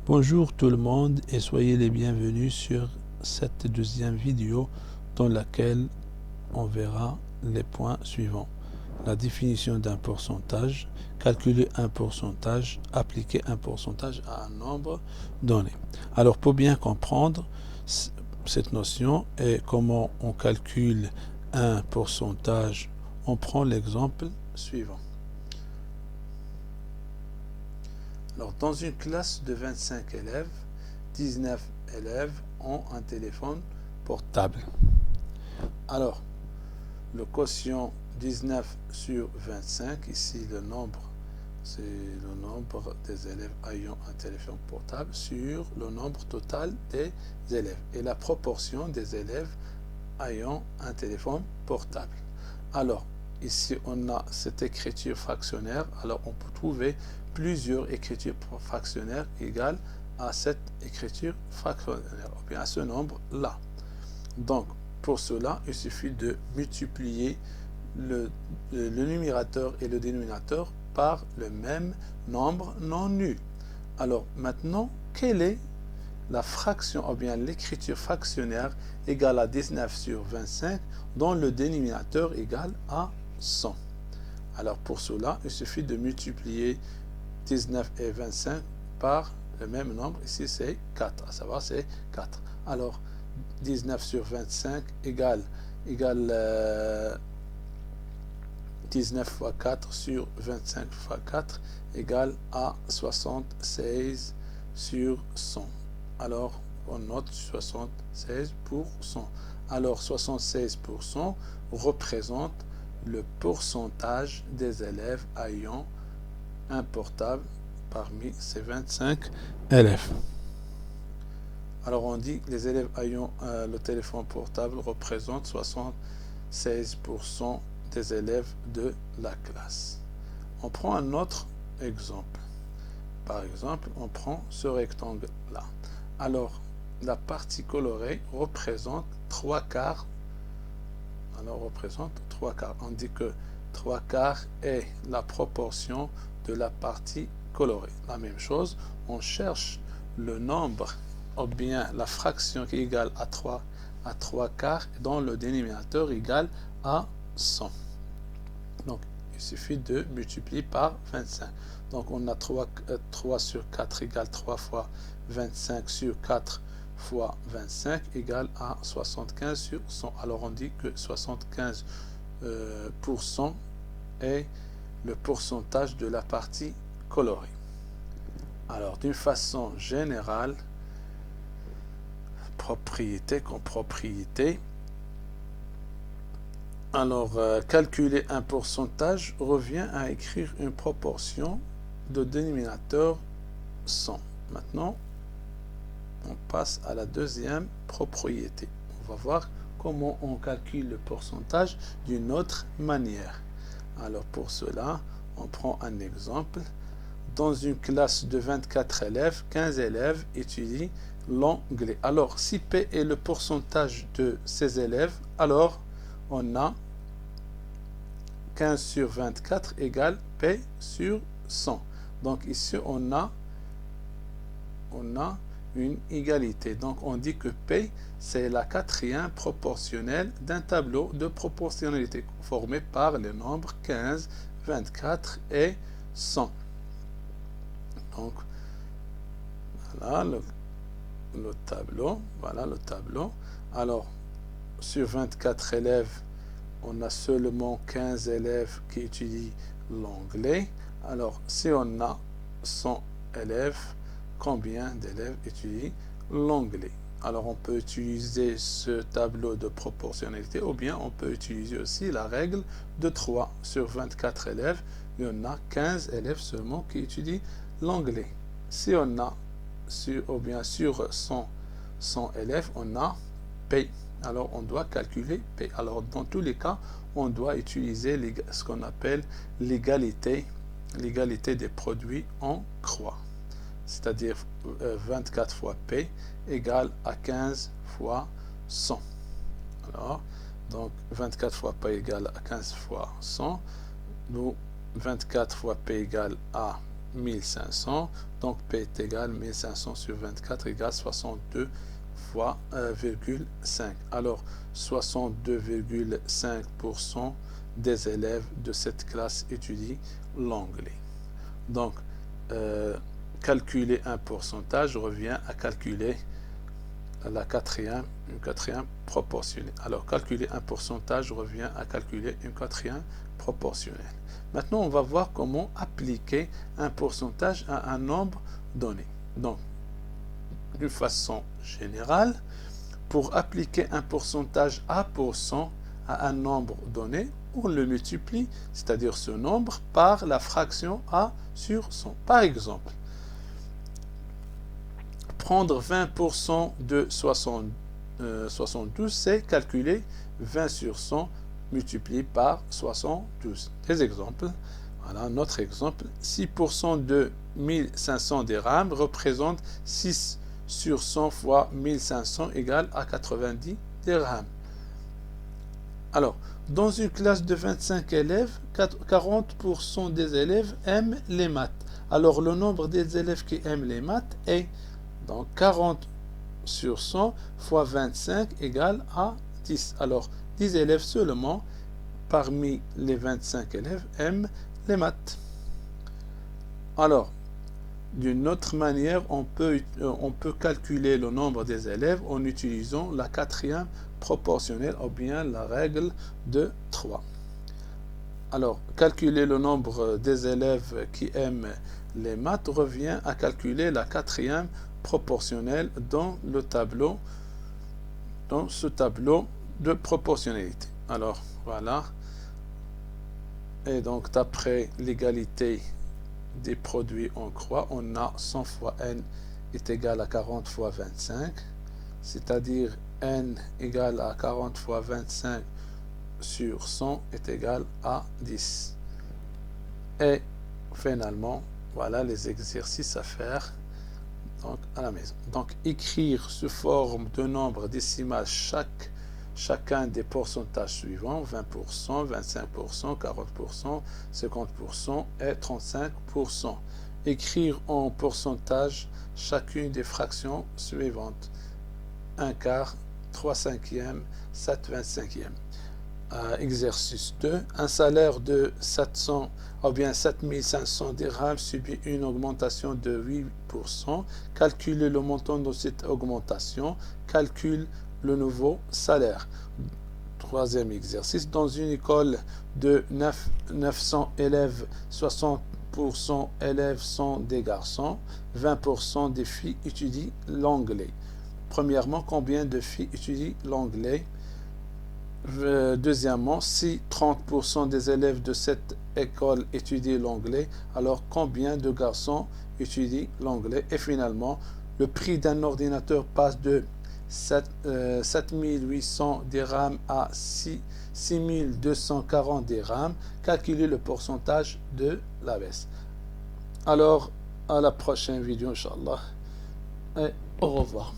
Bonjour tout le monde et soyez les bienvenus sur cette deuxième vidéo dans laquelle on verra les points suivants. La définition d'un pourcentage, calculer un pourcentage, appliquer un pourcentage à un nombre donné. Alors pour bien comprendre cette notion et comment on calcule un pourcentage, on prend l'exemple suivant. Alors, dans une classe de 25 élèves, 19 élèves ont un téléphone portable. Alors, le quotient 19 sur 25, ici le nombre, c'est le nombre des élèves ayant un téléphone portable sur le nombre total des élèves et la proportion des élèves ayant un téléphone portable. Alors, ici on a cette écriture fractionnaire, alors on peut trouver plusieurs écritures fractionnaires égales à cette écriture fractionnaire, ou bien à ce nombre-là. Donc, pour cela, il suffit de multiplier le numérateur et le dénominateur par le même nombre non nul. Alors, maintenant, quelle est la fraction, ou bien l'écriture fractionnaire égale à 19 sur 25, dont le dénominateur égale à 100. Alors, pour cela, il suffit de multiplier 19 et 25 par le même nombre, ici c'est 4, à savoir c'est 4. Alors 19 sur 25 égale 19 fois 4 sur 25 fois 4 égale à 76 sur 100. Alors on note 76%. Alors 76% représente le pourcentage des élèves ayant un portable parmi ces 25 élèves. Alors on dit que les élèves ayant le téléphone portable représentent 76% des élèves de la classe. On prend un autre exemple. Par exemple, on prend ce rectangle-là. Alors, la partie colorée représente 3/4. Alors, représente 3/4. On dit que 3/4 est la proportion de la partie colorée. La même chose, on cherche le nombre ou bien la fraction qui est égale à 3/4 dont le dénominateur égale à 100. Donc, il suffit de multiplier par 25. Donc, on a 3 sur 4 égale 3 fois 25 sur 4 fois 25 égale à 75 sur 100. Alors, on dit que 75% est le pourcentage de la partie colorée. Alors, d'une façon générale, propriété comme propriété, alors calculer un pourcentage revient à écrire une proportion de dénominateur 100. Maintenant, on passe à la deuxième propriété. On va voir comment on calcule le pourcentage d'une autre manière. Alors pour cela, on prend un exemple. Dans une classe de 24 élèves, 15 élèves étudient l'anglais. Alors, si P est le pourcentage de ces élèves, alors on a 15 sur 24 égale P sur 100. Donc ici, on a une égalité. Donc on dit que P, c'est la quatrième proportionnelle d'un tableau de proportionnalité formé par les nombres 15, 24 et 100. Donc, voilà le tableau. Voilà le tableau. Alors, sur 24 élèves, on a seulement 15 élèves qui étudient l'anglais. Alors, si on a 100 élèves, combien d'élèves étudient l'anglais? Alors, on peut utiliser ce tableau de proportionnalité ou bien on peut utiliser aussi la règle de 3. Sur 24 élèves, il y en a 15 élèves seulement qui étudient l'anglais. Si on a sur 100 élèves, on a P. Alors, on doit calculer P. Alors, dans tous les cas, on doit utiliser ce qu'on appelle l'égalité des produits en croix. C'est-à-dire 24 fois P égale à 15 fois 100. Alors, donc 24 fois P égale à 15 fois 100. Nous, 24 fois P égale à 1500, donc P est égal 1500 sur 24 égale 62 fois 5. Alors 62,5% des élèves de cette classe étudient l'anglais. Donc calculer un pourcentage revient à calculer la quatrième proportionnelle. Alors calculer un pourcentage revient à calculer une quatrième proportionnelle. Maintenant, on va voir comment appliquer un pourcentage à un nombre donné. Donc, d'une façon générale, pour appliquer un pourcentage à % à un nombre donné, on le multiplie, c'est-à-dire ce nombre, par la fraction A sur 100. Par exemple, prendre 20% de 72, c'est calculer 20 sur 100 multiplié par 72. Des exemples. Voilà notre exemple. 6% de 1500 dirhams représente 6 sur 100 fois 1500 égale à 90 dirhams. Alors, dans une classe de 25 élèves, 40% des élèves aiment les maths. Alors, le nombre des élèves qui aiment les maths est donc 40 sur 100 fois 25 égale à 10. Alors, 10 élèves seulement parmi les 25 élèves aiment les maths. Alors, d'une autre manière, on peut calculer le nombre des élèves en utilisant la quatrième proportionnelle ou bien la règle de 3. Alors, calculer le nombre des élèves qui aiment les maths revient à calculer la quatrième proportionnelle dans ce tableau de proportionnalité. Alors, voilà. Et donc, d'après l'égalité des produits en croix, on a 100 fois n est égal à 40 fois 25, c'est-à-dire n égale à 40 fois 25 sur 100 est égal à 10. Et finalement, voilà les exercices à faire donc, à la maison. Donc, écrire sous forme de nombre décimal chacun des pourcentages suivants, 20%, 25%, 40%, 50% et 35%. Écrire en pourcentage chacune des fractions suivantes. 1 quart, 3 cinquièmes, 7 25e. Exercice 2. Un salaire de 700 ou bien 7500 dirhams subit une augmentation de 8%. Calculez le montant de cette augmentation. Calcule le nouveau salaire. Troisième exercice. Dans une école de 900 élèves, 60% élèves sont des garçons, 20% des filles étudient l'anglais. Premièrement, combien de filles étudient l'anglais? Deuxièmement, si 30% des élèves de cette école étudient l'anglais, alors combien de garçons étudient l'anglais? Et finalement, le prix d'un ordinateur passe de 7800 dirhams à 6240 dirhams. Calculez le pourcentage de la baisse. Alors, à la prochaine vidéo, Inch'Allah, et au revoir.